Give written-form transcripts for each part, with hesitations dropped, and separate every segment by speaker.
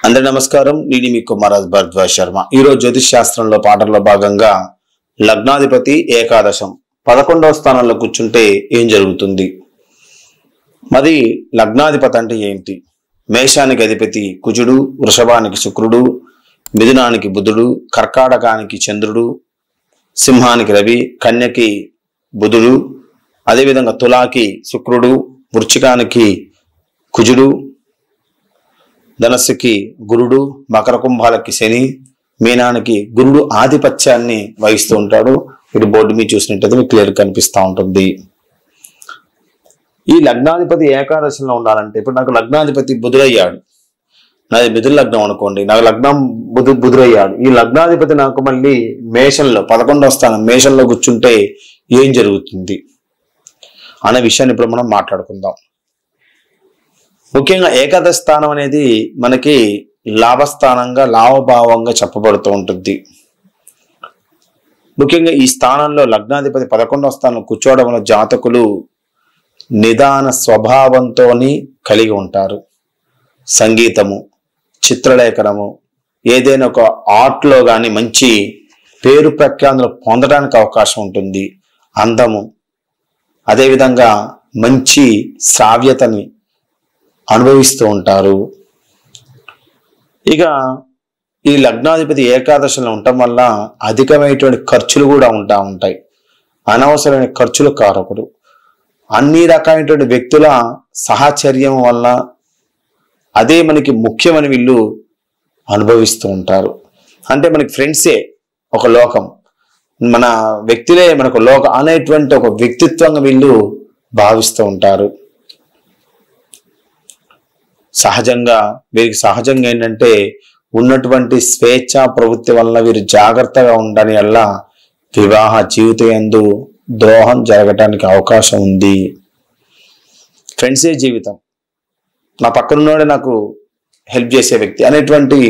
Speaker 1: అందరి నమస్కారం. నేను మీ కుమారాజ్ భరద్వాజ్ శర్మ. ఈరోజు జ్యోతిష్ శాస్త్రంలో పాఠంలో భాగంగా లగ్నాధిపతి ఏకాదశం 11వ స్థానంలో కూర్చుంటే ఏం జరుగుతుంది, మరి లగ్నాధిపతి అంటే ఏంటి? మేషానికి అధిపతి కుజుడు, వృషభానికి శుక్రుడు, మిథునానికి బుధుడు, కర్కాటకానికి చంద్రుడు, సింహానికి రవి, కన్యకి బుధుడు, అదేవిధంగా తులాకి శుక్రుడు, వృశ్చికానికి కుజుడు, ధనస్సుకి గురుడు, మకర కుంభాలకి శని, మీనానికి గురుడు ఆధిపత్యాన్ని వహిస్తూ ఉంటాడు. ఇటు బోర్డు మీద చూసినట్టయితే మీకు క్లియర్ కనిపిస్తూ ఉంటుంది. ఈ లగ్నాధిపతి ఏకాదశంలో ఉండాలంటే, ఇప్పుడు నాకు లగ్నాధిపతి బుధుడయ్యాడు, నాది మిథున లగ్నం అనుకోండి, నాకు లగ్నం బుధుడయ్యాడు. ఈ లగ్నాధిపతి నాకు మళ్ళీ మేషంలో 11వ స్థానం మేషంలో కూర్చుంటే ఏం జరుగుతుంది అనే విషయాన్ని ఇప్పుడు మనం మాట్లాడుకుందాం. ముఖ్యంగా ఏకాదశ స్థానం అనేది మనకి లాభస్థానంగా లాభభావంగా చెప్పబడుతూ ఉంటుంది. ముఖ్యంగా ఈ స్థానంలో లగ్నాధిపతి 11వ స్థానం కూర్చోవడం వల్ల జాతకులు నిదాన స్వభావంతో కలిగి ఉంటారు. సంగీతము, చిత్రలేఖనము, ఏదైనా ఒక ఆర్ట్లో కానీ మంచి పేరు ప్రఖ్యాతులు పొందడానికి అవకాశం ఉంటుంది. అందము, అదేవిధంగా మంచి శ్రావ్యతని అనుభవిస్తూ ఉంటారు. ఇక ఈ లగ్నాధిపతి ఏకాదశంలో ఉండటం వల్ల అధికమైనటువంటి ఖర్చులు కూడా ఉంటాయి. అనవసరమైన ఖర్చులు కారకుడు. అన్ని రకాలైనటువంటి వ్యక్తుల సహచర్యం వల్ల అదే మనకి ముఖ్యమని వీళ్ళు అనుభవిస్తూ ఉంటారు. అంటే మనకి ఫ్రెండ్సే ఒక లోకం, మన వ్యక్తులే మనకు లోకం అనేటువంటి ఒక వ్యక్తిత్వంగా వీళ్ళు భావిస్తూ ఉంటారు. వీరికి సహజంగా ఏంటంటే ఉన్నటువంటి స్వేచ్ఛ ప్రవృత్తి వల్ల వీరు జాగ్రత్తగా ఉండని వల్ల వివాహ జీవితం యందు ద్రోహం జరగటానికి అవకాశం ఉంది. ఫ్రెండ్సే జీవితం, నా పక్కనున్నోడే నాకు హెల్ప్ చేసే వ్యక్తి అనేటువంటి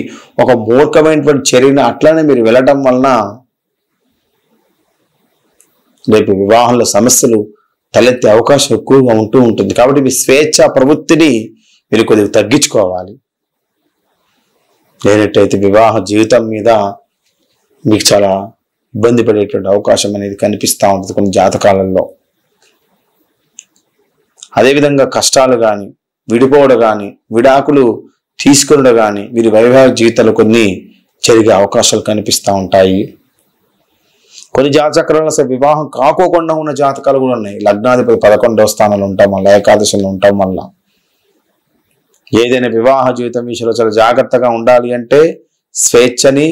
Speaker 1: ఒక మూర్ఖమైనటువంటి చర్యను అట్లానే మీరు వెళ్ళటం వలన రేపు వివాహంలో సమస్యలు తలెత్తే అవకాశం ఎక్కువగా ఉంటుంది. కాబట్టి మీ స్వేచ్ఛ ప్రవృత్తిని మీరు కొద్దిగా తగ్గించుకోవాలి. లేనట్టయితే వివాహ జీవితం మీద మీకు చాలా ఇబ్బంది పడేటువంటి అవకాశం అనేది కనిపిస్తూ ఉంటుంది కొన్ని జాతకాలలో. అదేవిధంగా కష్టాలు కానీ, విడిపోవడం కానీ, విడాకులు తీసుకునడం కానీ వీరి వైవాహిక జీవితాలు కొన్ని జరిగే అవకాశాలు కనిపిస్తూ ఉంటాయి. కొన్ని జాతకాలలో అసలు వివాహం కాకోకుండా ఉన్న జాతకాలు కూడా ఉన్నాయి. లగ్నాధిపతి 11వ స్థానంలో ఉండటం వల్ల, ఏకాదశంలో ఉండటం వల్ల ఏదైనా వివాహ జీవితం విషయంలో చాలా జాగ్రత్తగా ఉండాలి. అంటే స్వేచ్ఛని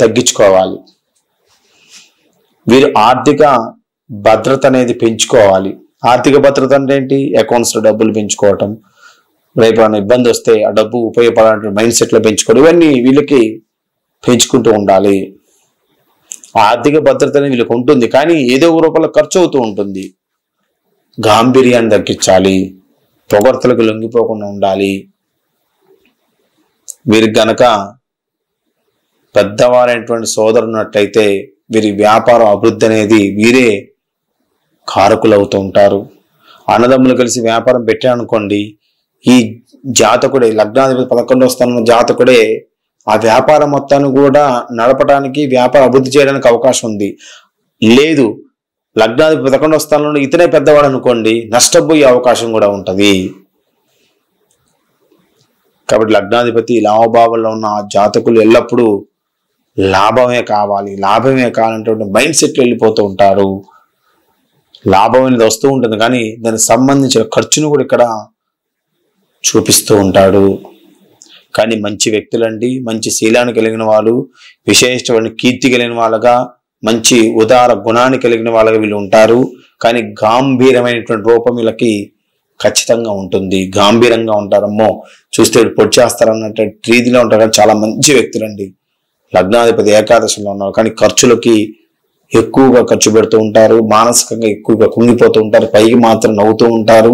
Speaker 1: తగ్గించుకోవాలి. వీరు ఆర్థిక భద్రత అనేది పెంచుకోవాలి. ఆర్థిక భద్రత అంటే ఏంటి? అకౌంట్స్లో డబ్బులు పెంచుకోవటం, రేపు ఏమైనా ఇబ్బంది వస్తే ఆ డబ్బు ఉపయోగపడాలంటే మైండ్ సెట్లో పెంచుకోవడం, ఇవన్నీ వీళ్ళకి పెంచుకుంటూ ఉండాలి. ఆర్థిక భద్రత అనేది వీళ్ళకి ఉంటుంది, కానీ ఏదో ఒక రూపంలో ఖర్చు అవుతూ ఉంటుంది. గాంభీర్యాన్ని తగ్గించాలి, పొగడ్తలకు లొంగిపోకుండా ఉండాలి. వీరికి గనక పెద్దవారైనటువంటి సోదరున్నట్లయితే వీరి వ్యాపారం అభివృద్ధి అనేది వీరే కారకులు అవుతూ ఉంటారు. అన్నదమ్ములు కలిసి వ్యాపారం పెట్టారనుకోండి, ఈ జాతకుడే లగ్నాధిపతి 11వ స్థానంలో జాతకుడే ఆ వ్యాపారం మొత్తాన్ని కూడా నడపడానికి, వ్యాపారం అభివృద్ధి చేయడానికి అవకాశం ఉంది. లేదు, లగ్నాధిపతి 11వ స్థానంలో ఇతనే పెద్దవాడు అనుకోండి, నష్టపోయే అవకాశం కూడా ఉంటుంది. కాబట్టి లగ్నాధిపతి లాభభావంలో ఉన్న ఆ జాతకులు ఎల్లప్పుడూ లాభమే కావాలంటే మైండ్ సెట్లు వెళ్ళిపోతూ ఉంటారు. లాభం అనేది వస్తూ ఉంటుంది, కానీ దానికి సంబంధించిన ఖర్చును కూడా ఇక్కడ చూపిస్తూ ఉంటాడు. కానీ మంచి వ్యక్తులండి, మంచి శీలాన్ని కలిగిన వాళ్ళు, విశేషమైన కీర్తి కలిగిన వాళ్ళగా, మంచి ఉదార గుణాన్ని కలిగిన వాళ్ళగా వీళ్ళు ఉంటారు. కానీ గాంభీర్యమైనటువంటి రూపం వీళ్ళకి ఖచ్చితంగా ఉంటుంది. గాంభీరంగా ఉంటారమ్మో, చూస్తే పొడి చేస్తారన్నటువంటి రీతిలో ఉంటారు. చాలా మంచి వ్యక్తులండి లగ్నాధిపతి ఏకాదశంలో ఉన్నారు. కానీ ఖర్చులకి ఎక్కువగా ఖర్చు పెడుతూ ఉంటారు, మానసికంగా ఎక్కువగా కుంగిపోతూ ఉంటారు, పైకి మాత్రం నవ్వుతూ ఉంటారు.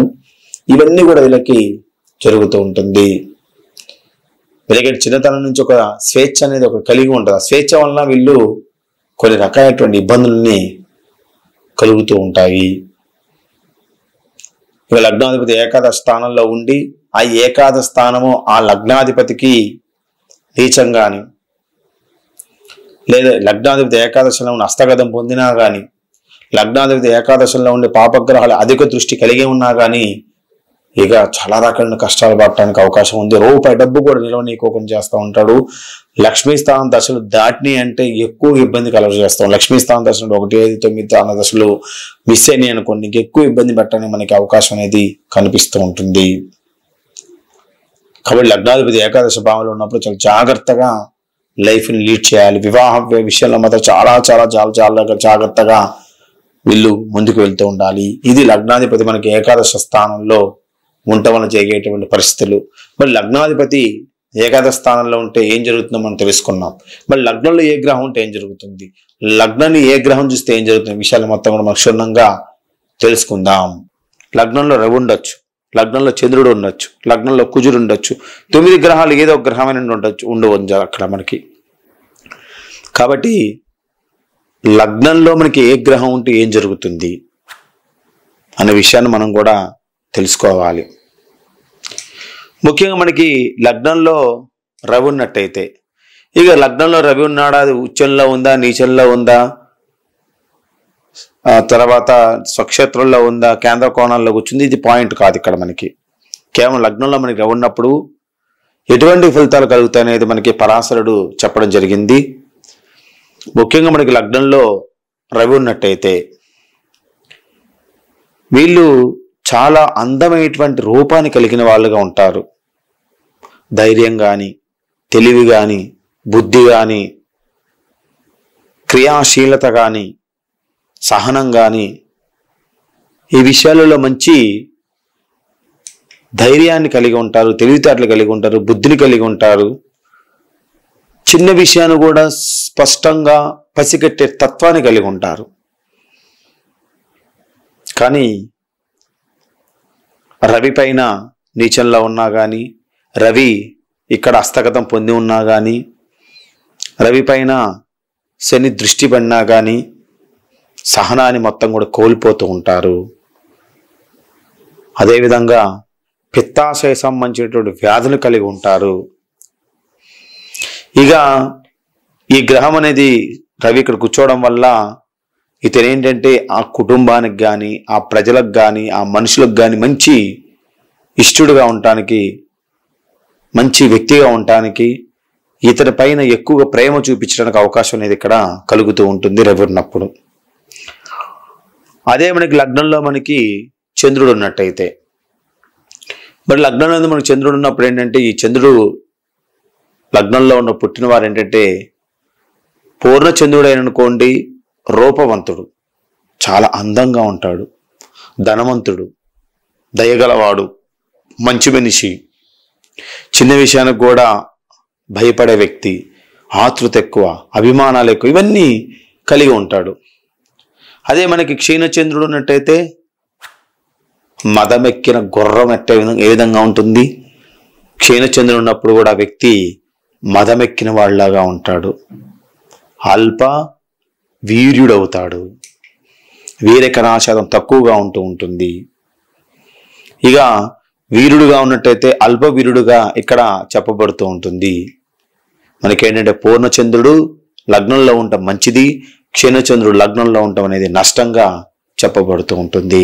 Speaker 1: ఇవన్నీ కూడా వీళ్ళకి జరుగుతూ ఉంటుంది. వీళ్ళకి చిన్నతనం నుంచి ఒక స్వేచ్ఛ అనేది ఒక కలిగి ఉంటుంది. ఆ స్వేచ్ఛ వలన వీళ్ళు కొన్ని రకాలైనటువంటి ఇబ్బందుల్ని కలుగుతూ ఉంటాయి. ఇక లగ్నాధిపతి ఏకాదశ స్థానంలో ఉండి ఆ ఏకాదశ స్థానము ఆ లగ్నాధిపతికి నీచం కానీ, లేదా లగ్నాధిపతి ఏకాదశంలో ఉన్న హస్తగతం పొందినా కానీ, లగ్నాధిపతి ఏకాదశంలో ఉండే పాపగ్రహాలు అధిక దృష్టి కలిగి ఉన్నా కానీ ఇక చాలా రకాలైన కష్టాలు పడటానికి అవకాశం ఉంది. రూపాయి డబ్బు కూడా నిలవనీయకోకుండా చేస్తూ ఉంటాడు. లక్ష్మీ స్థానం దశలు దాటిని అంటే ఎక్కువ ఇబ్బంది కలుగజేస్తాం. లక్ష్మీ స్థానం దశలు 1, 5, 9 స్థాన దశలు మిస్ అయినాయి అనుకోండి, ఇంకెక్కువ ఇబ్బంది పెట్టడానికి మనకి అవకాశం అనేది కనిపిస్తూ ఉంటుంది. కాబట్టి లగ్నాధిపతి ఏకాదశ భావంలో ఉన్నప్పుడు చాలా జాగ్రత్తగా లైఫ్ని లీడ్ చేయాలి. వివాహ విషయంలో మాత్రం చాలా చాలా చాలా చాలా జాగ్రత్తగా వీళ్ళు ముందుకు వెళ్తూ ఉండాలి. ఇది లగ్నాధిపతి మనకి ఏకాదశ స్థానంలో ఉండటం వల్ల జరిగేటువంటి పరిస్థితులు. మరి లగ్నాధిపతి ఏకాదశ స్థానంలో ఉంటే ఏం జరుగుతుందో మనం తెలుసుకున్నాం. మరి లగ్నంలో ఏ గ్రహం ఉంటే ఏం జరుగుతుంది, లగ్నాన్ని ఏ గ్రహం చూస్తే ఏం జరుగుతుంది విషయాలు మొత్తం కూడా మనం క్షుణ్ణంగా తెలుసుకుందాం. లగ్నంలో రవి ఉండొచ్చు, లగ్నంలో చంద్రుడు ఉండొచ్చు, లగ్నంలో కుజుడు ఉండొచ్చు, 9 గ్రహాలు ఏదో ఒక గ్రహమైన ఉండవచ్చు అక్కడ మనకి. కాబట్టి లగ్నంలో మనకి ఏ గ్రహం ఉంటే ఏం జరుగుతుంది అనే విషయాన్ని మనం కూడా తెలుసుకోవాలి. ముఖ్యంగా మనకి లగ్నంలో రవి ఉన్నట్టయితే, ఇక లగ్నంలో రవి ఉన్నాడా, అది ఉచ్చంలో ఉందా, నీచంలో ఉందా, తర్వాత స్వక్షేత్రంలో ఉందా, కేంద్ర కోణాల్లో కూర్చుంది, ఇది పాయింట్ కాదు ఇక్కడ మనకి. కేవలం లగ్నంలో మనకి రవి ఉన్నప్పుడు ఎటువంటి ఫలితాలు కలుగుతాయి అనేది మనకి పరాశరుడు చెప్పడం జరిగింది. ముఖ్యంగా మనకి లగ్నంలో రవి ఉన్నట్టయితే వీళ్ళు చాలా అందమైనటువంటి రూపాన్ని కలిగిన వాళ్ళుగా ఉంటారు. ధైర్యం కానీ, తెలివి కానీ, బుద్ధి కానీ, క్రియాశీలత కానీ, సహనం కానీ, ఈ విషయాలలో మంచి ధైర్యాన్ని కలిగి ఉంటారు, తెలివితేటలు కలిగి ఉంటారు, బుద్ధిని కలిగి ఉంటారు. చిన్న విషయాన్ని కూడా స్పష్టంగా పసిగట్టే తత్వాన్ని కలిగి ఉంటారు. కానీ రవి పైన నీచంలో ఉన్నా కానీ, రవి ఇక్కడ హస్తగతం పొంది ఉన్నా కానీ, రవి పైన శని దృష్టి పడినా కానీ సహనాన్ని మొత్తం కూడా కోల్పోతూ ఉంటారు. అదేవిధంగా పిత్తాశయ సంబంధించినటువంటి వ్యాధులు కలిగి ఉంటారు. ఇక ఈ గ్రహం అనేది రవి ఇక్కడ కూర్చోవడం వల్ల ఇతను ఏంటంటే ఆ కుటుంబానికి కానీ, ఆ ప్రజలకు కానీ, ఆ మనుషులకు కానీ మంచి ఇష్టడుగా ఉండటానికి, మంచి వ్యక్తిగా ఉండటానికి, ఇతని పైన ఎక్కువగా ప్రేమ చూపించడానికి అవకాశం అనేది ఇక్కడ కలుగుతూ ఉంటుంది రవి ఉన్నప్పుడు. అదే మనకి లగ్నంలో మనకి చంద్రుడు ఉన్నట్టయితే, మరి లగ్నంలో మనకి చంద్రుడు ఉన్నప్పుడు ఏంటంటే, ఈ చంద్రుడు లగ్నంలో ఉన్న పుట్టిన వారు ఏంటంటే పూర్ణ చంద్రుడు అయిననుకోండి, రూపవంతుడు, చాలా అందంగా ఉంటాడు, ధనవంతుడు, దయగలవాడు, మంచి మనిషి, చిన్న విషయానికి కూడా భయపడే వ్యక్తి, ఆతృత ఎక్కువ, అభిమానాలు ఎక్కువ, ఇవన్నీ కలిగి ఉంటాడు. అదే మనకి క్షీణచంద్రుడు ఉన్నట్టయితే మదమెక్కిన గుర్రం ఏ విధంగా ఉంటుంది, క్షీణచంద్రుడు ఉన్నప్పుడు కూడా వ్యక్తి మదమెక్కిన వాళ్ళలాగా ఉంటాడు, అల్ప వీర్యుడవుతాడు, వీరకణాశాతం తక్కువగా ఉంటుంది. ఇక వీరుడుగా ఉన్నట్టయితే అల్ప వీరుడుగా ఇక్కడ చెప్పబడుతూ ఉంటుంది. మనకేంటంటే పూర్ణచంద్రుడు లగ్నంలో ఉండటం మంచిది, క్షీణచంద్రుడు లగ్నంలో ఉండటం అనేది నష్టంగా చెప్పబడుతూ ఉంటుంది.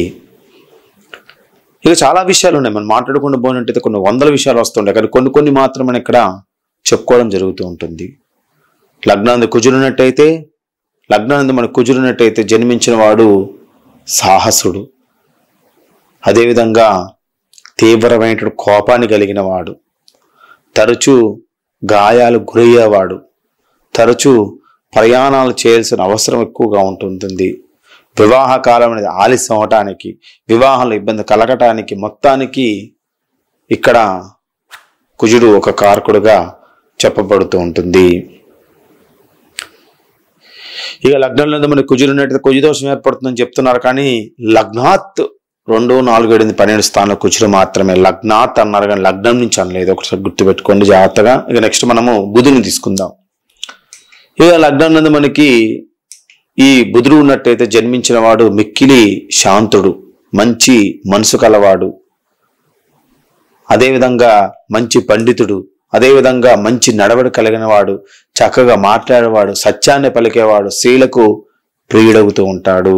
Speaker 1: ఇక చాలా విషయాలు ఉన్నాయి, మనం మాట్లాడుకుంటూ పోయినట్టయితే కొన్ని వందల విషయాలు వస్తుంటాయి, కానీ కొన్ని మాత్రం మనం ఇక్కడ చెప్పుకోవడం జరుగుతూ ఉంటుంది. లగ్నాంది కుజురున్నట్టయితే, లగ్నాంది మన కుజురున్నట్టయితే జన్మించిన వాడు సాహసుడు, అదేవిధంగా తీవ్రమైన కోపాన్ని కలిగిన వాడు, తరచూ గాయాలు గురయ్యేవాడు, తరచూ ప్రయాణాలు చేయాల్సిన అవసరం ఎక్కువగా ఉంటుంది. వివాహ కాలం అనేది ఆలస్యం అవటానికి, వివాహంలో ఇబ్బంది కలగటానికి మొత్తానికి ఇక్కడ కుజుడు ఒక కారకుడుగా చెప్పబడుతూ ఉంటుంది. ఇక లగ్నంలో మనకి కుజుడు ఉన్నట్టయితే కుజుదోషం ఏర్పడుతుందని చెప్తున్నారు, కానీ లగ్నాత్ 2, 4, 7, 12 స్థానంలో కుజుడు మాత్రమే. లగ్నాత్ అన్నారు కానీ లగ్నం నుంచి అనలేదు, ఒకసారి గుర్తుపెట్టుకోండి జాగ్రత్తగా. ఇక నెక్స్ట్ మనము బుధుని తీసుకుందాం. ఇక లగ్నం మనకి ఈ బుధుడు ఉన్నట్టయితే జన్మించిన వాడు మిక్కిలి శాంతుడు, మంచి మనసు కలవాడు, అదేవిధంగా మంచి పండితుడు, అదేవిధంగా మంచి నడవడి కలిగిన వాడు, చక్కగా మాట్లాడేవాడు, సత్యాన్ని పలికేవాడు, స్త్రీలకు ప్రియుడవుతూ ఉంటాడు.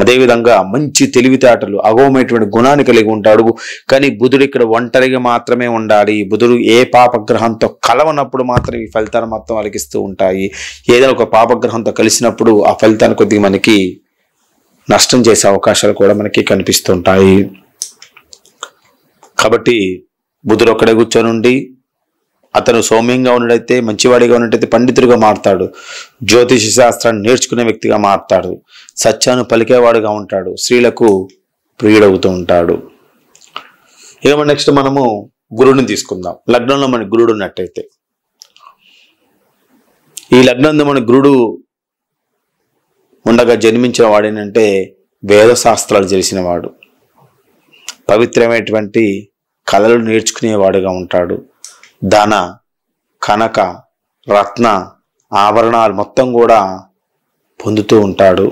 Speaker 1: అదేవిధంగా మంచి తెలివితేటలు, అగోమైనటువంటి గుణాన్ని కలిగి ఉంటాడు. కానీ బుధుడు ఇక్కడ ఒంటరిగా మాత్రమే ఉండాలి. బుధుడు ఏ పాపగ్రహంతో కలవనప్పుడు మాత్రం ఈ ఫలితాన్ని మొత్తం అలికిస్తూ ఉంటాయి. ఏదైనా ఒక పాపగ్రహంతో కలిసినప్పుడు ఆ ఫలితాన్ని కొద్దిగా మనకి నష్టం చేసే అవకాశాలు కూడా మనకి కనిపిస్తుంటాయి. కాబట్టి బుధుడు ఒక్కడే కూర్చొని ఉండి అతను సౌమ్యంగా ఉన్నట్టయితే, మంచివాడిగా ఉన్నట్టయితే పండితుడిగా మారుతాడు. జ్యోతిష శాస్త్రాన్ని నేర్చుకునే వ్యక్తిగా మారుతాడు. సత్యాన్ని పలికేవాడుగా ఉంటాడు. స్త్రీలకు ప్రియుడవుతూ ఉంటాడు. ఇక నెక్స్ట్ మనము గురుడిని తీసుకుందాం. లగ్నంలో మన గురుడు ఉన్నట్టయితే, ఈ లగ్నంలో మన గురుడు ఉండగా జన్మించిన వాడేనంటే వేద శాస్త్రాలు తెలిసిన వాడు, పవిత్రమైనటువంటి కళలు నేర్చుకునేవాడుగా ఉంటాడు. ధన, కనక, రత్న, ఆభరణాలు మొత్తం కూడా పొందుతూ ఉంటాడు.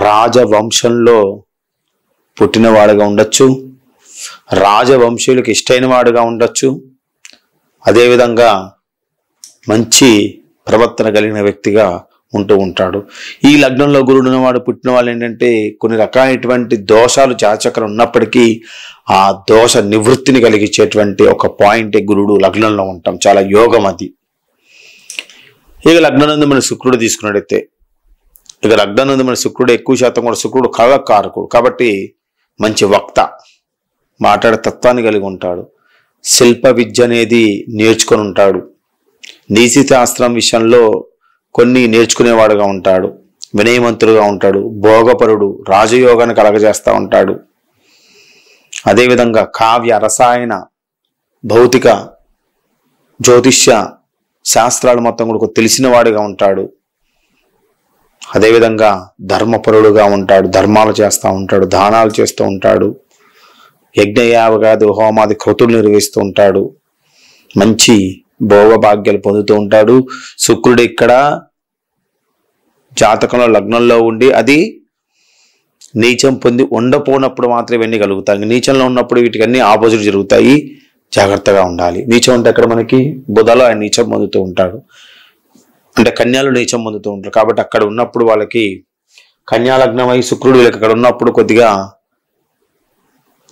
Speaker 1: రాజవంశంలో పుట్టినవాడుగా ఉండొచ్చు, రాజవంశీయులకు ఇష్టమైన వాడుగా ఉండొచ్చు. అదేవిధంగా మంచి ప్రవర్తన కలిగిన వ్యక్తిగా ఉంటూ ఉంటాడు. ఈ లగ్నంలో గురుడు ఉన్నవాడు పుట్టిన వాళ్ళు ఏంటంటే కొన్ని రకాలైనటువంటి దోషాలు జాతచక్రం ఉన్నప్పటికీ ఆ దోష నివృత్తిని కలిగించేటువంటి ఒక పాయింట్ గురుడు లగ్నంలో ఉంటాం. చాలా యోగం అది. ఇక లగ్నం మన శుక్రుడు తీసుకున్నట్టయితే, ఇక లగ్నం మన శుక్రుడు ఎక్కువ శాతం కూడా శుక్రుడు కళకారకుడు కాబట్టి మంచి వక్త, మాట్లాడే తత్వాన్ని కలిగి ఉంటాడు. శిల్ప విద్య అనేది నేర్చుకొని ఉంటాడు. నీతి శాస్త్రం విషయంలో కొన్ని నేర్చుకునేవాడుగా ఉంటాడు. వినయవంతుడుగా ఉంటాడు. భోగపరుడు, రాజయోగాన్ని కలగజేస్తూ ఉంటాడు. అదేవిధంగా కావ్య, రసాయన, భౌతిక, జ్యోతిష్య శాస్త్రాలు మొత్తం కూడా తెలిసిన వాడిగా ఉంటాడు. అదేవిధంగా ధర్మపరుడుగా ఉంటాడు. ధర్మాలు చేస్తూ ఉంటాడు, దానాలు చేస్తూ ఉంటాడు, యజ్ఞయాగాది హోమాది క్రతులు నిర్వహిస్తూ ఉంటాడు. మంచి భోగభాగ్యాలు పొందుతూ ఉంటాడు. శుక్రుడు ఇక్కడ జాతకంలో లగ్నంలో ఉండి అది నీచం పొంది ఉండపోనప్పుడు మాత్రం ఇవన్నీ కలుగుతాయి. నీచంలో ఉన్నప్పుడు వీటికి అన్ని ఆపోజిట్ జరుగుతాయి. జాగ్రత్తగా ఉండాలి. నీచం అంటే అక్కడ మనకి బుధలో ఆయన నీచం పొందుతూ ఉంటాడు, అంటే కన్యాలు నీచం పొందుతూ ఉంటారు. కాబట్టి అక్కడ ఉన్నప్పుడు వాళ్ళకి కన్యా లగ్నం అయి శుక్రుడు వీళ్ళకి అక్కడ ఉన్నప్పుడు కొద్దిగా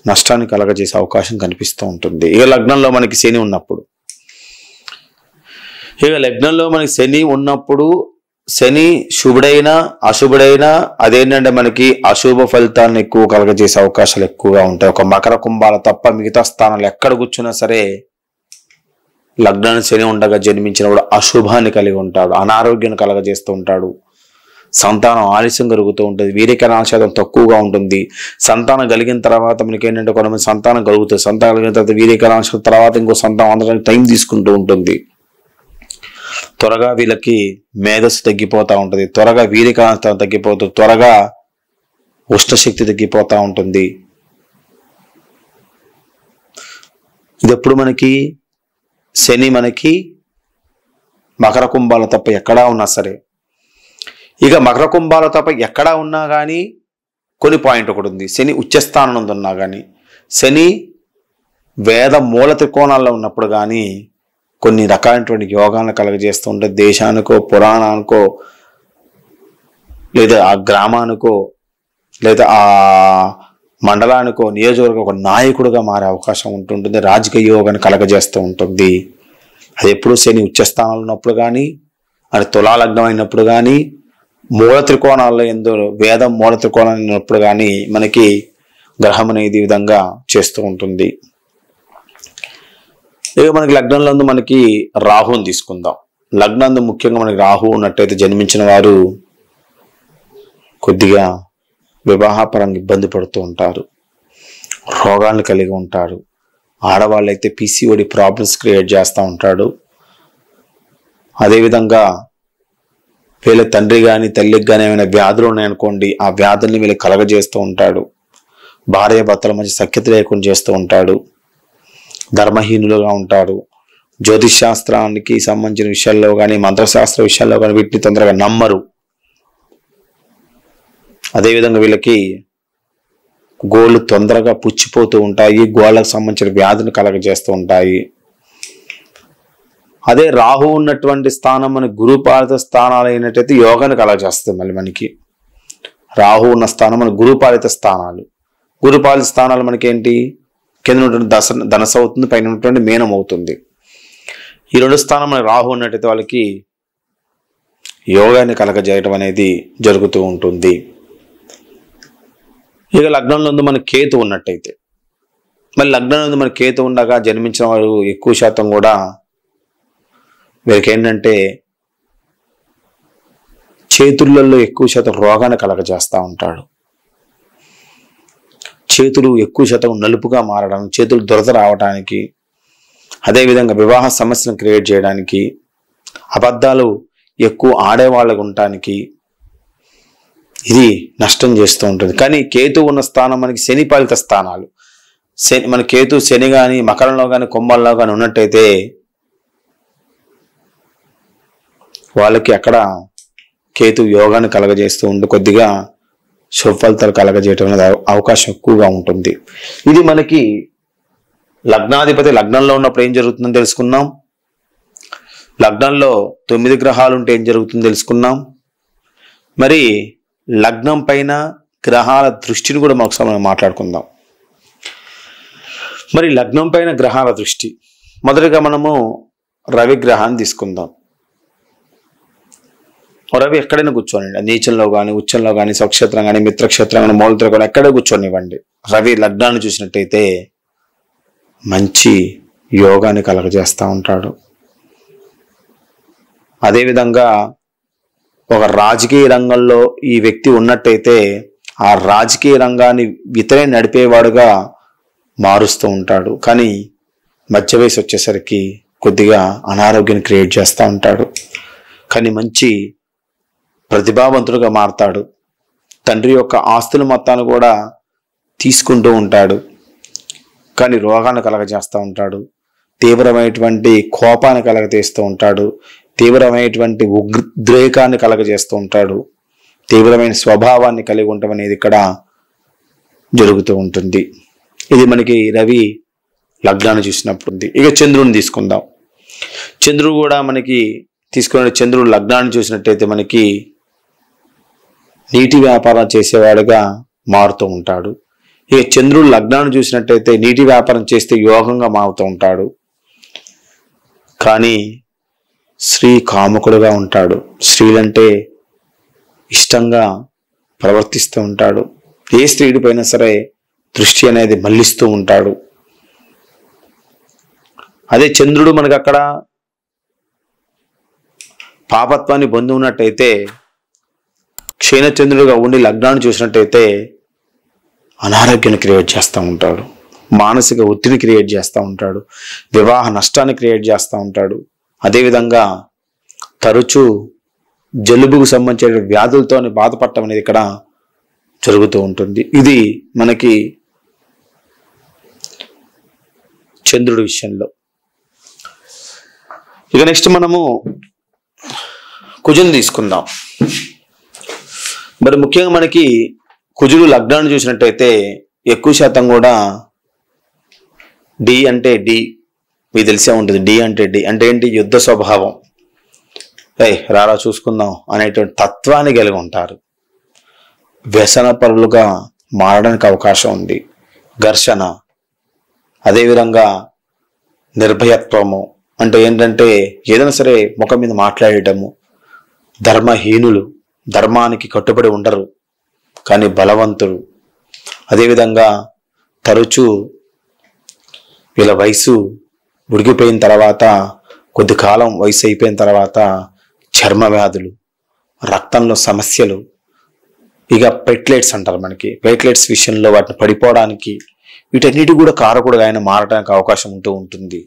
Speaker 1: నష్టాన్ని కలగజేసే అవకాశం కనిపిస్తూ ఉంటుంది. ఇక లగ్నంలో మనకి శని ఉన్నప్పుడు, ఇక లగ్నంలో మనకి శని ఉన్నప్పుడు, శని శుభుడైనా అశుభుడైనా అదేంటంటే మనకి అశుభ ఫలితాలను ఎక్కువ కలగజేసే అవకాశాలు ఎక్కువగా ఉంటాయి. ఒక మకర కుంభాల తప్ప మిగతా స్థానాలు ఎక్కడ కూర్చున్నా సరే లగ్నాన్ని శని ఉండగా జన్మించినప్పుడు అశుభాన్ని కలిగి ఉంటాడు. అనారోగ్యాన్ని కలగజేస్తూ ఉంటాడు. సంతానం ఆలస్యం కలుగుతూ ఉంటుంది. వీర్యకణాల శాతం తక్కువగా ఉంటుంది. సంతానం కలిగిన తర్వాత మనకి ఏంటంటే కొంతమంది సంతానం కలుగుతుంది. సంతానం కలిగిన తర్వాత వీర్యకణాల శాతం తర్వాత ఇంకో సంతానం అందడానికి టైం తీసుకుంటూ ఉంటుంది. త్వరగా వీళ్ళకి మేధస్సు తగ్గిపోతూ ఉంటుంది. త్వరగా వీర్యకణాల తగ్గిపోతుంది. త్వరగా ఉష్ణశక్తి తగ్గిపోతూ ఉంటుంది. ఇది ఎప్పుడు మనకి శని మనకి మకర కుంభాల తప్ప ఎక్కడా ఉన్నా సరే, ఇక మకర కుంభాల తప్ప ఎక్కడా ఉన్నా కానీ కొన్ని పాయింట్ ఒకటి ఉంది. శని ఉచ్చస్థానం ఉన్నా కానీ, శని వేద మూల త్రికోణాల్లో ఉన్నప్పుడు కానీ కొన్ని రకాలైనటువంటి యోగాలను కలగజేస్తూ ఉంటే దేశానికో, పురాణానికో, లేదా ఆ గ్రామానికో, లేదా ఆ మండలానికో, నియోజకవర్గ ఒక నాయకుడిగా మారే అవకాశం ఉంటుంటుంది. రాజకీయ యోగాన్ని కలగజేస్తూ ఉంటుంది. అది ఎప్పుడు శని ఉచ్చస్థానంలో ఉన్నప్పుడు కానీ, అది తులాలగ్నం అయినప్పుడు కానీ, మూల త్రికోణాల్లో వేదం మూల త్రికోణాలు ఉన్నప్పుడు కానీ మనకి గ్రహం అనేది ఈ విధంగా చేస్తూ ఉంటుంది. ఇక మనకి లగ్నంలో మనకి రాహుని తీసుకుందాం. లగ్నంలో ముఖ్యంగా మనకి రాహు ఉన్నట్టయితే జన్మించిన వారు కొద్దిగా వివాహపరంగా ఇబ్బంది పడుతూ ఉంటారు. రోగాలను కలిగి ఉంటారు. ఆడవాళ్ళు అయితే పిసిఓడి ప్రాబ్లమ్స్ క్రియేట్ చేస్తూ ఉంటాడు. అదేవిధంగా వీళ్ళ తండ్రి కానీ తల్లికి కానీ ఏమైనా వ్యాధులు ఉన్నాయనుకోండి, ఆ వ్యాధుల్ని వీళ్ళు కలగజేస్తూ ఉంటాడు. భార్య భర్తల మధ్య సఖ్యత లేకుండా చేస్తూ ఉంటాడు. ధర్మహీనులుగా ఉంటారు. జ్యోతిష్ శాస్త్రానికి సంబంధించిన విషయాల్లో కానీ, మంత్రశాస్త్ర విషయాల్లో కానీ వీటిని తొందరగా నమ్మరు. అదేవిధంగా వీళ్ళకి గోళ్ళు తొందరగా పుచ్చిపోతూ ఉంటాయి. గోళ్ళకు సంబంధించిన వ్యాధులు కలగజేస్తూ ఉంటాయి. అదే రాహు ఉన్నటువంటి స్థానం మన గురుపాలిత స్థానాలు అయినట్టయితే యోగాన్ని కలగజేస్తుంది. మళ్ళీ మనకి రాహు ఉన్న స్థానం మన గురుపాలిత స్థానాలు. గురుపాలిత స్థానాలు మనకి ఏంటి? కింద ఉన్నటువంటి ధనస్సు అవుతుంది, పైన ఉన్నటువంటి మీనం అవుతుంది. ఈ రెండు స్థానం మన రాహు ఉన్నట్టయితే వాళ్ళకి యోగాన్ని కలగజేయటం అనేది జరుగుతూ ఉంటుంది. ఇక లగ్నంలో మన కేతు ఉన్నట్టయితే, మరి లగ్నంలో మన కేతు ఉండగా జన్మించిన వారు ఎక్కువ శాతం కూడా వీరికి ఏంటంటే చేతులలో ఎక్కువ శాతం రోగాన్ని కలగజేస్తూ ఉంటాడు. చేతులు ఎక్కువ శాతం నలుపుగా మారడం, చేతులు దురద రావడానికి, అదేవిధంగా వివాహ సమస్యను క్రియేట్ చేయడానికి, అబద్ధాలు ఎక్కువ ఆడేవాళ్ళకు ఉండటానికి ఇది నష్టం చేస్తూ ఉంటుంది. కానీ కేతు ఉన్న స్థానం మనకి శని పాలిత స్థానాలు. మన కేతు శని కానీ మకరంలో కానీ కుంభంలో కానీ ఉన్నట్టయితే వాళ్ళకి అక్కడ కేతు యోగాన్ని కలగజేస్తూ ఉండి కొద్దిగా శుభ ఫలితాలు కలగజేయటం అనేది అవకాశం ఎక్కువగా ఉంటుంది. ఇది మనకి లగ్నాధిపతి లగ్నంలో ఉన్నప్పుడు ఏం జరుగుతుందని తెలుసుకున్నాం. లగ్నంలో 9 గ్రహాలు ఉంటే ఏం జరుగుతుందో తెలుసుకున్నాం. మరి లగ్నం పైన గ్రహాల దృష్టిని కూడా మనం మాట్లాడుకుందాం. మరి లగ్నం పైన గ్రహాల దృష్టి, మొదటిగా మనము రవి గ్రహాన్ని తీసుకుందాం. రవి ఎక్కడైనా కూర్చోనండి, నీచంలో కానీ ఉచ్చంలో కానీ స్వక్షేత్రం కానీ మిత్రక్షేత్రం కానీ మూలత్రం కానీ ఎక్కడే కూర్చోనివ్వండి. రవి లగ్నాన్ని చూసినట్టయితే మంచి యోగాన్ని కలగజేస్తూ ఉంటాడు. అదేవిధంగా ఒక రాజకీయ రంగంలో ఈ వ్యక్తి ఉన్నట్టయితే ఆ రాజకీయ రంగాన్ని ఇతరే నడిపేవాడుగా మారుస్తూ ఉంటాడు. కానీ మధ్య వయసు వచ్చేసరికి కొద్దిగా అనారోగ్యాన్ని క్రియేట్ చేస్తూ ఉంటాడు. కానీ మంచి ప్రతిభావంతుడుగా మారతాడు. తండ్రి యొక్క ఆస్తుల మొత్తాన్ని కూడా తీసుకుంటూ ఉంటాడు. కానీ రోగాన్ని కలగజేస్తూ ఉంటాడు. తీవ్రమైనటువంటి కోపాన్ని కలగజేస్తూ ఉంటాడు. తీవ్రమైనటువంటి ఉద్రేకాన్ని కలగజేస్తూ ఉంటాడు. తీవ్రమైన స్వభావాన్ని కలిగి ఉండటం అనేది ఇక్కడ జరుగుతూ ఉంటుంది. ఇది మనకి రవి లగ్నాన్ని చూసినప్పుడు ఉంది. ఇక చంద్రుని తీసుకుందాం. చంద్రుడు కూడా మనకి తీసుకున్న చంద్రుడు లగ్నాన్ని చూసినట్టయితే మనకి నీటి వ్యాపారం చేసేవాడుగా మారుతూ ఉంటాడు. ఇక చంద్రుడు లగ్నాన్ని చూసినట్టయితే నీటి వ్యాపారం చేస్తే యోగంగా మారుతూ ఉంటాడు. కానీ స్త్రీ కాముకుడుగా ఉంటాడు. స్త్రీలంటే ఇష్టంగా ప్రవర్తిస్తూ ఉంటాడు. ఏ స్త్రీడిపైనా సరే దృష్టి అనేది మళ్లిస్తూ ఉంటాడు. అదే చంద్రుడు మనకు అక్కడ పాపత్వాన్ని పొంది ఉన్నట్టయితే, క్షీణచంద్రుడుగా ఉండి లగ్నాన్ని చూసినట్టయితే అనారోగ్యాన్ని క్రియేట్ చేస్తూ ఉంటాడు. మానసిక ఒత్తిడిని క్రియేట్ చేస్తూ ఉంటాడు. వివాహ నష్టాన్ని క్రియేట్ చేస్తూ ఉంటాడు. అదేవిధంగా తరచూ జలుబుకు సంబంధించిన వ్యాధులతో బాధపడటం అనేది ఇక్కడ జరుగుతూ ఉంటుంది. ఇది మనకి చంద్రుడి విషయంలో. ఇక నెక్స్ట్ మనము కుజుని తీసుకుందాం. మరి ముఖ్యంగా మనకి కుజుడు లగ్నాన్ని చూసినట్టయితే ఎక్కువ శాతం కూడా డి అంటే డి, మీకు తెలిసే ఉంటుంది. డి అంటే ఏంటి? యుద్ధ స్వభావం. రారా చూసుకుందాం అనేటువంటి తత్వాన్ని కలిగి ఉంటారు. వ్యసన పరులుగా మారడానికి అవకాశం ఉంది. ఘర్షణ, అదేవిధంగా నిర్భయత్వము అంటే ఏంటంటే ఏదైనా సరే ముఖం మీద మాట్లాడటము. ధర్మహీనులు, ధర్మానికి కట్టుబడి ఉండరు కానీ బలవంతులు. అదేవిధంగా తరచూ వీళ్ళ వయసు ఉడికిపోయిన తర్వాత, కొద్ది కాలం వయసు అయిపోయిన తర్వాత చర్మ వ్యాధులు, రక్తంలో సమస్యలు, ఇక ప్లేట్లెట్స్ అంటారు మనకి. ప్లేట్లెట్స్ విషయంలో వాటిని పడిపోవడానికి, వీటన్నిటి కూడా కారకుడుగా ఆయన మారడానికి అవకాశం ఉంటూ ఉంటుంది.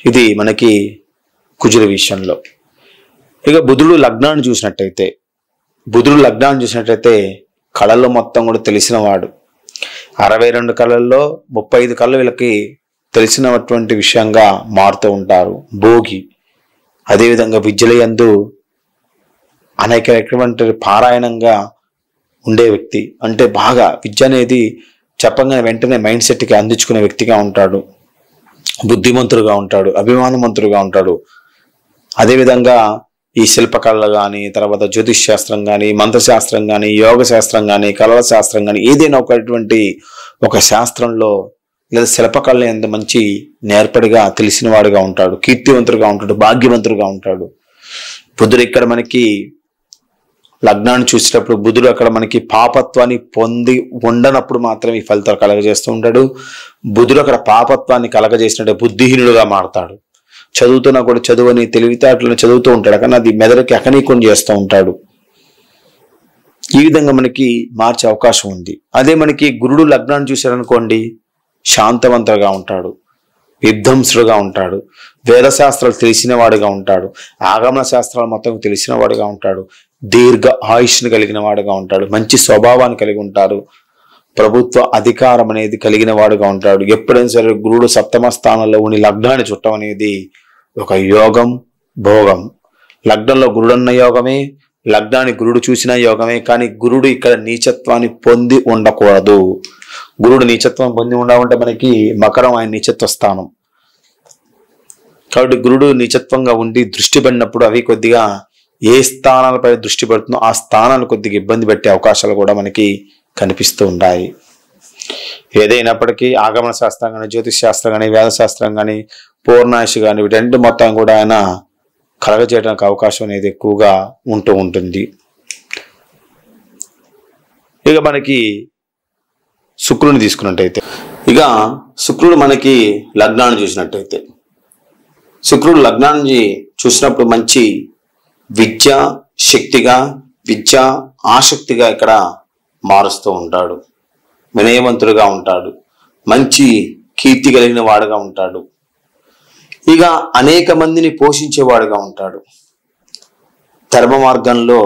Speaker 1: ఇది మనకి కుజుడి విషయంలో. ఇక బుధుడు లగ్నాన్ని చూసినట్టయితే కళల్లో మొత్తం కూడా తెలిసినవాడు. 62 కళల్లో 35 కళలు వీళ్ళకి తెలిసినటువంటి విషయంగా మారుతూ ఉంటారు. భోగి, అదేవిధంగా విద్యలయందు అనేకటువంటి పారాయణంగా ఉండే వ్యక్తి. అంటే బాగా విద్య అనేది చెప్పగానే వెంటనే మైండ్ సెట్కి అందించుకునే వ్యక్తిగా ఉంటాడు. బుద్ధిమంతుడుగా ఉంటాడు, అభిమానవంతుడుగా ఉంటాడు. అదేవిధంగా ఈ శిల్పకళలు కానీ, తర్వాత జ్యోతిష్ శాస్త్రం కానీ, మంత్రశాస్త్రం కానీ, యోగ శాస్త్రం కానీ, కళల శాస్త్రం కానీ, ఏదైనా ఒక శాస్త్రంలో లేదా శిల్పకళ ఎంత మంచి నేర్పడిగా తెలిసిన వాడుగా ఉంటాడు, కీర్తివంతుడుగా ఉంటాడు, భాగ్యవంతుడుగా ఉంటాడు. బుధుడు ఇక్కడ మనకి లగ్నాన్ని చూసేటప్పుడు బుధుడు అక్కడ మనకి పాపత్వాన్ని పొంది ఉండనప్పుడు మాత్రమే ఈ ఫలితాలు కలగజేస్తూ ఉంటాడు. బుధుడు అక్కడ పాపత్వాన్ని కలగజేసినట్టే బుద్ధిహీనుడుగా మారతాడు. చదువుతున్నా కూడా చదువుని తెలివితేటలను చదువుతూ ఉంటాడు, కానీ అది మెదడుకి అకనీకం చేస్తూ ఉంటాడు. ఈ విధంగా మనకి మార్చే అవకాశం ఉంది. అదే మనకి గురుడు లగ్నాన్ని చూశారనుకోండి, శాంతవంతుడుగా ఉంటాడు, విధ్వంసుడుగా ఉంటాడు, వేదశాస్త్రాలు తెలిసిన వాడుగా ఉంటాడు, ఆగమన శాస్త్రాలు మొత్తం తెలిసిన వాడుగా ఉంటాడు, దీర్ఘ ఆయుష్ని కలిగిన వాడుగా ఉంటాడు, మంచి స్వభావాన్ని కలిగి ఉంటారు, ప్రభుత్వ అధికారం అనేది కలిగిన వాడుగా ఉంటాడు. ఎప్పుడైనా సరే గురుడు సప్తమ స్థానంలో ఉండి లగ్నాన్ని చుట్టం అనేది ఒక యోగం, భోగం. లగ్నంలో గురుడన్న యోగమే, లగ్నాన్ని గురుడు చూసిన యోగమే. కానీ గురుడు ఇక్కడ నీచత్వాన్ని పొంది ఉండకూడదు. గురుడు నీచత్వం పొంది ఉండాలంటే మనకి మకరం ఆయన నీచత్వ స్థానం కాబట్టి గురుడు నీచత్వంగా ఉండి దృష్టి పడినప్పుడు అవి కొద్దిగా ఏ స్థానాలపై దృష్టి పెడుతుందో ఆ స్థానాలు కొద్దిగా ఇబ్బంది పెట్టే అవకాశాలు కూడా మనకి కనిపిస్తూ ఉంటాయి. ఏదైనప్పటికీ ఆగమన శాస్త్రం కానీ, జ్యోతిష్ శాస్త్రం కానీ, వేదశాస్త్రం కానీ, పూర్ణాయుషి కానీ, వీటన్నిటి మొత్తం కూడా ఆయన కలగజేయడానికి అవకాశం అనేది ఎక్కువగా ఉంటూ ఉంటుంది. ఇక మనకి శుక్రుని తీసుకున్నట్టయితే, ఇక శుక్రుడు మనకి లగ్నాన్ని చూసినట్టయితే, శుక్రుడు లగ్నాన్ని చూసినప్పుడు మంచి విద్య శక్తిగా, విద్య ఆసక్తిగా ఇక్కడ మారుస్తూ ఉంటాడు. వినయవంతుడుగా ఉంటాడు, మంచి కీర్తి కలిగిన వాడుగా ఉంటాడు. ఇక అనేక మందిని పోషించేవాడుగా ఉంటాడు. ధర్మ మార్గంలో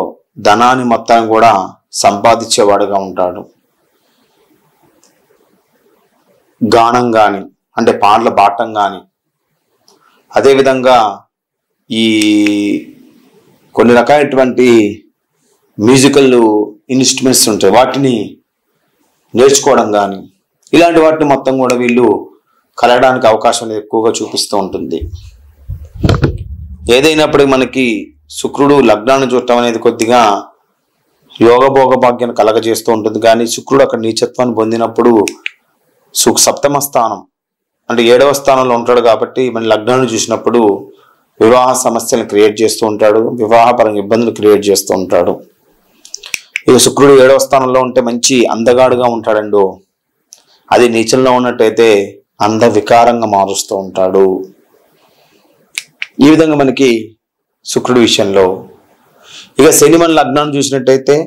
Speaker 1: ధనాన్ని మొత్తం కూడా సంపాదించేవాడుగా ఉంటాడు. గానం కానీ, అంటే పాటలు పాడటం కానీ, అదేవిధంగా ఈ కొన్ని రకాలైనటువంటి మ్యూజికల్ ఇన్స్ట్రుమెంట్స్ ఉంటాయి, వాటిని నేర్చుకోవడం కానీ, ఇలాంటి వాటిని మొత్తం కూడా వీళ్ళు కలగడానికి అవకాశం ఎక్కువగా చూపిస్తూ ఉంటుంది. ఏదైనప్పటికీ మనకి శుక్రుడు లగ్నాన్ని చూడటం అనేది కొద్దిగా యోగభోగ భాగ్యాన్ని కలగజేస్తూ ఉంటుంది. కానీ శుక్రుడు అక్కడ నీచత్వాన్ని పొందినప్పుడు సప్తమ స్థానం అంటే 7వ స్థానంలో ఉంటాడు కాబట్టి మన లగ్నాన్ని చూసినప్పుడు వివాహ సమస్యలను క్రియేట్ చేస్తూ ఉంటాడు, వివాహపరంగా ఇబ్బందులు క్రియేట్ చేస్తూ ఉంటాడు. ఇక శుక్రుడు 7వ స్థానంలో ఉంటే మంచి అందగాడుగా ఉంటాడండు. అది నీచంలో ఉన్నట్టయితే అంద వికారంగా మారుస్తూ ఉంటాడు. ఈ విధంగా మనకి శుక్రుడి విషయంలో. ఇక శని మన లగ్నాన్ని చూసినట్టయితే,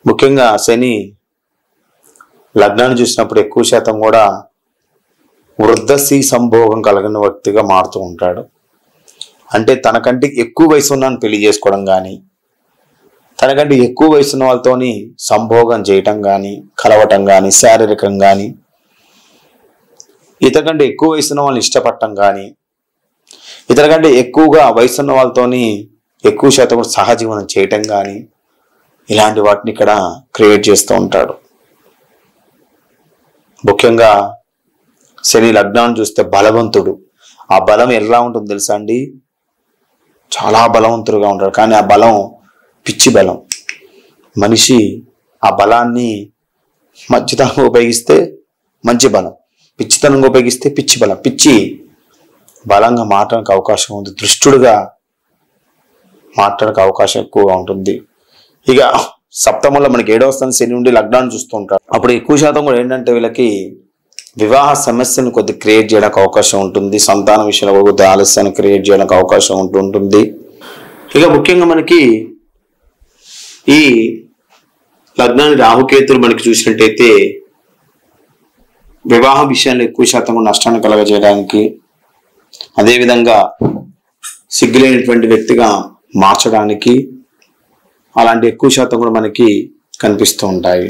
Speaker 1: ముఖ్యంగా శని లగ్నాన్ని చూసినప్పుడు ఎక్కువ శాతం కూడా వృద్ధశ్రీ సంభోగం కలిగిన వ్యక్తిగా మారుతూ ఉంటాడు. అంటే తనకంటే ఎక్కువ వయసు ఉన్నాను పెళ్లి చేసుకోవడం కానీ, తనకంటే ఎక్కువ వయసు ఉన్న వాళ్ళతోని సంభోగం చేయటం కానీ, కలవటం కానీ, శారీరకం కానీ, ఇతనికంటే ఎక్కువ వయసు ఉన్న వాళ్ళని ఇష్టపడటం కానీ, ఇతనికంటే ఎక్కువగా వయసు ఉన్న వాళ్ళతోని ఎక్కువ శాతం సహజీవనం చేయటం కానీ, ఇలాంటి వాటిని ఇక్కడ క్రియేట్ చేస్తూ ఉంటాడు. ముఖ్యంగా శని లగ్నాన్ని చూస్తే బలవంతుడు. ఆ బలం ఎలా ఉంటుందో తెలుసా అండి? చాలా బలవంతుడుగా ఉంటాడు. కానీ ఆ బలం పిచ్చి బలం. మనిషి ఆ బలాన్ని మంచితనంగా ఉపయోగిస్తే మంచి బలం, పిచ్చితనంగా ఉపయోగిస్తే పిచ్చి బలం. పిచ్చి బలంగా మారడానికి అవకాశం ఉంది, దృష్టుడుగా మారడానికి అవకాశం ఎక్కువగా ఉంటుంది. ఇక సప్తమంలో మనకి 7వ స్థానం శని ఉండి లగ్నాన్ని చూస్తూ ఉంటాడు. అప్పుడు ఎక్కువ శాతం కూడా ఏంటంటే వీళ్ళకి వివాహ సమస్యను కొద్దిగా క్రియేట్ చేయడానికి అవకాశం ఉంటుంది. సంతాన విషయంలో కొద్దిగా ఆలస్యాన్ని క్రియేట్ చేయడానికి అవకాశం ఉంటుంది. ఇక ముఖ్యంగా మనకి ఈ లగ్నాన్ని రాహుకేతులు మనకి చూసినట్టయితే వివాహ విషయాల్లో ఎక్కువ శాతం నష్టాన్ని కలగజేయడానికి, అదేవిధంగా సిగ్గులేనటువంటి వ్యక్తిగా మార్చడానికి, అలాంటి ఎక్కువ శాతం కూడా మనకి కనిపిస్తూ ఉంటాయి.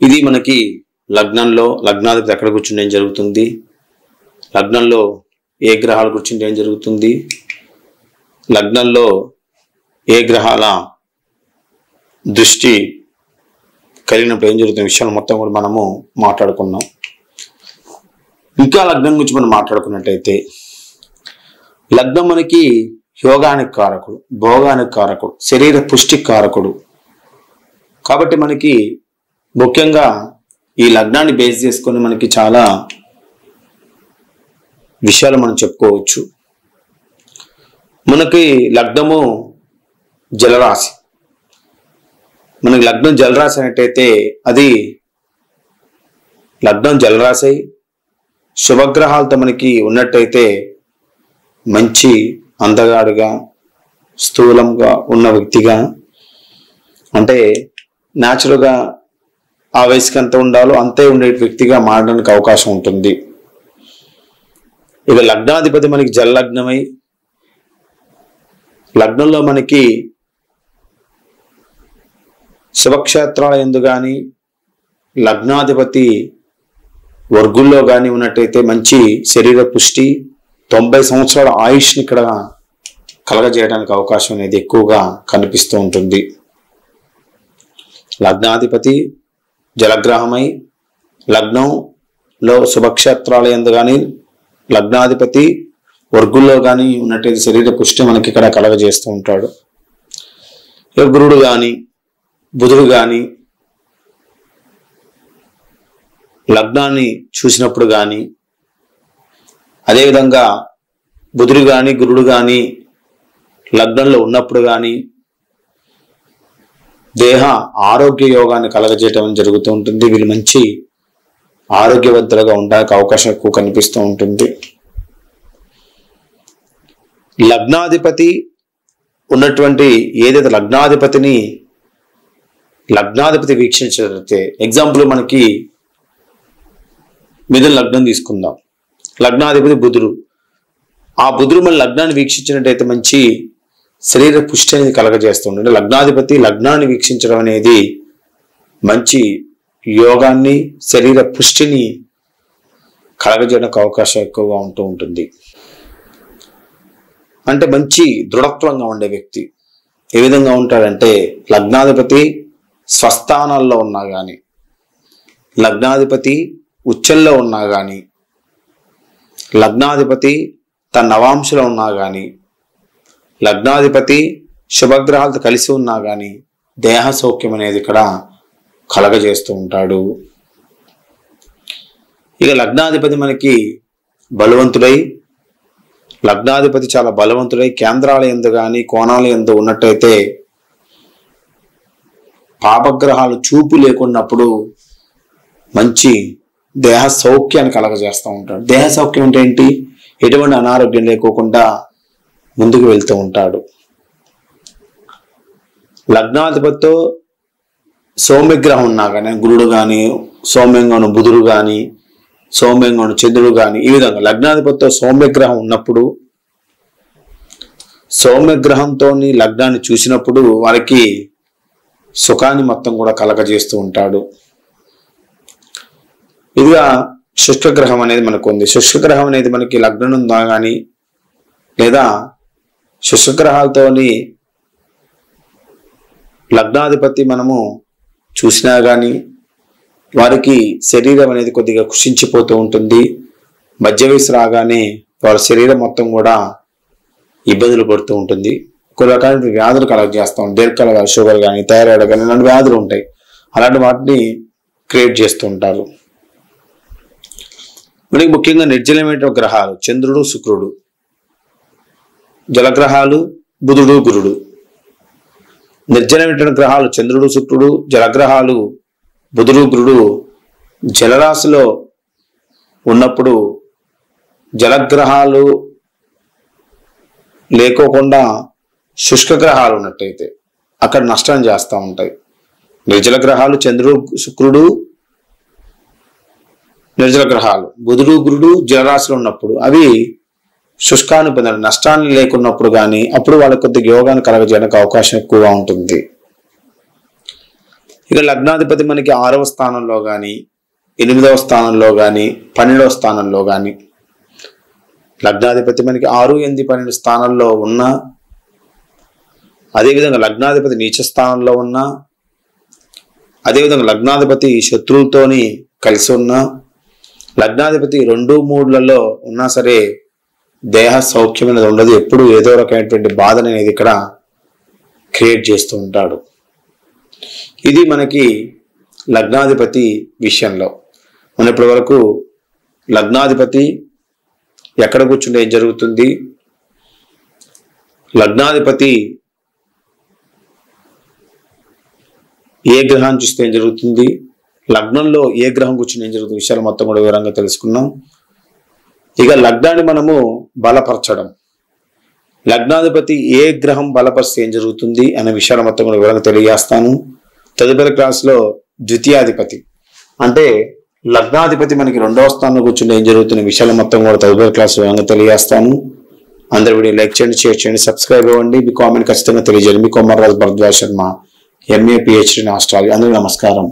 Speaker 1: ఇది మనకి లగ్నంలో లగ్నాధిపతి ఎక్కడ కూర్చుంటే ఏం జరుగుతుంది, లగ్నంలో ఏ గ్రహాలు కూర్చుంటే ఏం జరుగుతుంది, లగ్నంలో ఏ గ్రహాల దృష్టి కలిగినప్పుడు ఏం జరుగుతున్న విషయాలు మొత్తం కూడా మనము మాట్లాడుకున్నాం. ఇంకా లగ్నం గురించి మనం మాట్లాడుకున్నట్టయితే, లగ్నం మనకి యోగానికి కారకుడు, భోగానికి కారకుడు, శరీర పుష్టికి కారకుడు. కాబట్టి మనకి ముఖ్యంగా ఈ లగ్నాన్ని బేస్ చేసుకొని మనకి చాలా విషయాలు మనం చెప్పుకోవచ్చు. మనకి లగ్నము జలరాశి. మనకి లగ్నం జలరాశి అనేటైతే అది లగ్నం జలరాశి శుభగ్రహాలతో మనకి ఉన్నట్టయితే మంచి అందగాడుగా, స్థూలంగా ఉన్న వ్యక్తిగా, అంటే న్యాచురల్గా ఆ వయసుకి ఎంత ఉండాలో అంతే ఉండే వ్యక్తిగా మారడానికి అవకాశం ఉంటుంది. ఇక లగ్నాధిపతి మనకి జలలగ్నమై లగ్నంలో మనకి శుభక్షేత్రాల యందు కానీ లగ్నాధిపతి వర్గుల్లో కానీ ఉన్నట్టయితే మంచి శరీర పుష్టి, 90 సంవత్సరాల ఆయుష్ని ఇక్కడ కలగజేయడానికి అవకాశం అనేది ఎక్కువగా కనిపిస్తూ ఉంటుంది. లగ్నాధిపతి జలగ్రహమై లగ్నంలో శుభక్షేత్రాల యందు కానీ లగ్నాధిపతి వర్గుల్లో కానీ ఉన్నట్టయితే శరీర పుష్టి మనకి ఇక్కడ కలగజేస్తూ ఉంటాడు. గురుడు కానీ బుధుడు కానీ లగ్నాన్ని చూసినప్పుడు కానీ, అదేవిధంగా బుధుడు కానీ గురుడు కానీ లగ్నంలో ఉన్నప్పుడు కానీ దేహ ఆరోగ్య యోగాన్ని కలగజేయటం జరుగుతూ ఉంటుంది. వీళ్ళు మంచి ఆరోగ్యవంతులుగా ఉండడానికి అవకాశం ఎక్కువ కనిపిస్తూ ఉంటుంది. లగ్నాధిపతి ఉన్నటువంటి ఏదైతే లగ్నాధిపతి వీక్షించినట్లయితే, ఎగ్జాంపుల్ మనకి మిథున లగ్నం తీసుకుందాం. లగ్నాధిపతి బుధుడు. ఆ బుధుడు మన లగ్నాన్ని వీక్షించినట్టయితే మంచి శరీర పుష్టి అనేది కలగజేస్తుండే. లగ్నాధిపతి లగ్నాన్ని వీక్షించడం అనేది మంచి యోగాన్ని, శరీర పుష్టిని కలగజేయడానికి అవకాశం ఎక్కువగా ఉంటూ ఉంటుంది. అంటే మంచి దృఢత్వంగా ఉండే వ్యక్తి ఏ విధంగా ఉంటాడంటే, లగ్నాధిపతి స్వస్థానాల్లో ఉన్నా కానీ, లగ్నాధిపతి ఉచ్చల్లో ఉన్నా కానీ, లగ్నాధిపతి తన నవాంశలో ఉన్నా కానీ, లగ్నాధిపతి శుభగ్రహాలతో కలిసి ఉన్నా కానీ దేహ సౌఖ్యం అనేది ఇక్కడ కలగజేస్తూ ఉంటాడు. ఇక లగ్నాధిపతి మనకి బలవంతుడై, లగ్నాధిపతి చాలా బలవంతుడై కేంద్రాల యందు కానీ కోణాల యందు ఉన్నట్టయితే పాపగ్రహాలు చూపు లేకున్నప్పుడు మంచి దేహ సౌఖ్యాన్ని కలగజేస్తూ ఉంటాడు. దేహ సౌఖ్యం అంటే ఏంటి? ఎటువంటి అనారోగ్యం లేకోకుండా ముందుకు వెళ్తూ ఉంటాడు. లగ్నాధిపతితో సౌమ్యగ్రహం ఉన్నా కానీ, గురుడు కానీ, సౌమ్యంగా ఉన్న బుధుడు కానీ, సౌమ్యంగా ఉన్న చంద్రుడు కానీ, ఈ విధంగా లగ్నాధిపతితో సౌమ్యగ్రహం ఉన్నప్పుడు, సౌమ్యగ్రహంతో లగ్నాన్ని చూసినప్పుడు వారికి సుఖాన్ని మొత్తం కూడా కలగజేస్తూ ఉంటాడు. ఇదిగా శుష్కగ్రహం అనేది మనకు ఉంది. శుష్కగ్రహం అనేది మనకి లగ్నం ఉందా కానీ, లేదా శుష్కగ్రహాలతోని లగ్నాధిపతి మనము చూసినా కానీ వారికి శరీరం అనేది కొద్దిగా కుషించిపోతూ ఉంటుంది. మధ్య వయసు రాగానే వారి శరీరం మొత్తం కూడా ఇబ్బందులు పడుతూ ఉంటుంది. కొన్ని రకాల వ్యాధులు కలగజేస్తాం. దీర్ఘకాల షుగర్ కానీ, థైరాయిడ్ కానీ ఇలాంటి వ్యాధులు ఉంటాయి. అలాంటి వాటిని క్రియేట్ చేస్తూ ఉంటారు. మనకి ముఖ్యంగా నిర్జలమైన గ్రహాలు చంద్రుడు, శుక్రుడు, జలగ్రహాలు బుధుడు, గురుడు. నిర్జలమైన గ్రహాలు చంద్రుడు, శుక్రుడు, జలగ్రహాలు బుధుడు, గురుడు జలరాశిలో ఉన్నప్పుడు జలగ్రహాలు లేకోకుండా శుష్క గ్రహాలు ఉన్నట్టయితే అక్కడ నష్టం చేస్తూ ఉంటాయి. నిర్జల గ్రహాలు చంద్రుడు, శుక్రుడు, నిర్జల గ్రహాలు బుధుడు, గురుడు జలరాశిలో ఉన్నప్పుడు అవి శుష్కాన్ని పొందడం, నష్టాన్ని లేకున్నప్పుడు కానీ అప్పుడు వాళ్ళకి కొద్దిగా యోగాన్ని కలగజేయడానికి అవకాశం ఎక్కువగా ఉంటుంది. ఇక లగ్నాధిపతి మనకి 6వ స్థానంలో కానీ, 8వ స్థానంలో కానీ, 12వ స్థానంలో కానీ, లగ్నాధిపతి మనకి 6, 8, 12 స్థానంలో ఉన్నా, అదేవిధంగా లగ్నాధిపతి నీచ స్థానంలో ఉన్నా, అదేవిధంగా లగ్నాధిపతి శత్రువులతోని కలిసి ఉన్నా, లగ్నాధిపతి 2, 3లలో ఉన్నా సరే దేహ సౌఖ్యం అనేది ఉండదు. ఎప్పుడు ఏదో రకమైనటువంటి బాధ అనేది ఇక్కడ క్రియేట్ చేస్తూ ఉంటాడు. ఇది మనకి లగ్నాధిపతి విషయంలో. మన ఇప్పటి వరకు లగ్నాధిపతి ఎక్కడ కూర్చుంటే ఏం జరుగుతుంది, లగ్నాధిపతి ఏ గ్రహాన్ని చూస్తే ఏం జరుగుతుంది, లగ్నంలో ఏ గ్రహం కూర్చుని ఏం జరుగుతుంది విషయాలు మొత్తం కూడా వివరంగా తెలుసుకున్నాం. ఇక లగ్నాన్ని మనము బలపరచడం, లగ్నాధిపతి ఏ గ్రహం బలపరిస్తే ఏం జరుగుతుంది అనే విషయాలు మొత్తం కూడా వివరంగా తెలియజేస్తాను. తదుపరి క్లాస్లో ద్వితీయాధిపతి అంటే లగ్నాధిపతి మనకి 2వ స్థానంలో కూర్చుని ఏం జరుగుతున్న విషయాలు మొత్తం కూడా తదుపరి క్లాస్ వివరంగా తెలియజేస్తాను. అందరి వీడియో లైక్ చేయండి, షేర్ చేయండి, సబ్స్క్రైబ్ అవ్వండి. మీ కామెంట్ ఖచ్చితంగా తెలియజేయండి. మీ Komarraju Bharadwaj Sharma, MA PhD in astrology. అందరికీ నమస్కారం.